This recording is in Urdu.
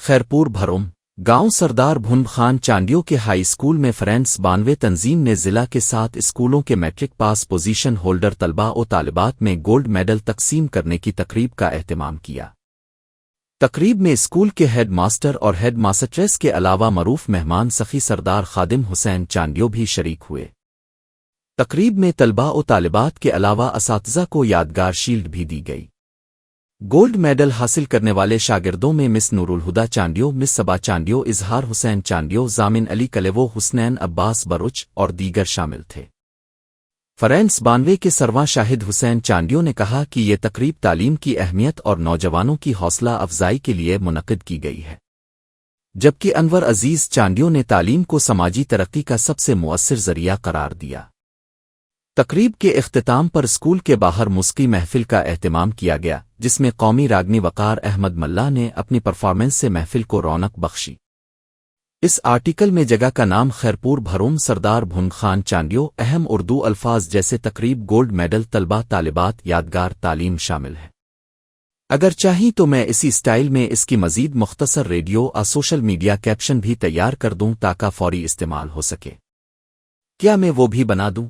خیرپور بھروم گاؤں سردار بھن خان چانڈیو کے ہائی اسکول میں فرینڈس 92 تنظیم نے ضلع کے 7 اسکولوں کے میٹرک پاس پوزیشن ہولڈر طلباء و طالبات میں گولڈ میڈل تقسیم کرنے کی تقریب کا اہتمام کیا۔ تقریب میں اسکول کے ہیڈ ماسٹر اور ہیڈ ماسٹریس کے علاوہ معروف مہمان سخی سردار خادم حسین چانڈیو بھی شریک ہوئے۔ تقریب میں طلباء و طالبات کے علاوہ اساتذہ کو یادگار شیلڈ بھی دی گئی۔ گولڈ میڈل حاصل کرنے والے شاگردوں میں مس نور الہدا چانڈیو، مس صبا چانڈیو، اظہار حسین چانڈیو، زامن علی کلیوو، حسنین عباس بروچ اور دیگر شامل تھے۔ فرینڈس 92 کے سرواں شاہد حسین چانڈیو نے کہا کہ یہ تقریب تعلیم کی اہمیت اور نوجوانوں کی حوصلہ افزائی کے لیے منعقد کی گئی ہے، جبکہ انور عزیز چانڈیو نے تعلیم کو سماجی ترقی کا سب سے مؤثر ذریعہ قرار دیا۔ تقریب کے اختتام پر اسکول کے باہر موسیقی محفل کا اہتمام کیا گیا، جس میں قومی راگنی وقار احمد ملا نے اپنی پرفارمنس سے محفل کو رونق بخشی۔ اس آرٹیکل میں جگہ کا نام خیرپور بھروم سردار بھن خان چانڈیو، اہم اردو الفاظ جیسے تقریب، گولڈ میڈل، طلبہ، طالبات، یادگار تعلیم شامل ہے۔ اگر چاہیں تو میں اسی سٹائل میں اس کی مزید مختصر ریڈیو اور سوشل میڈیا کیپشن بھی تیار کر دوں تاکہ فوری استعمال ہو سکے۔ کیا میں وہ بھی بنا دوں؟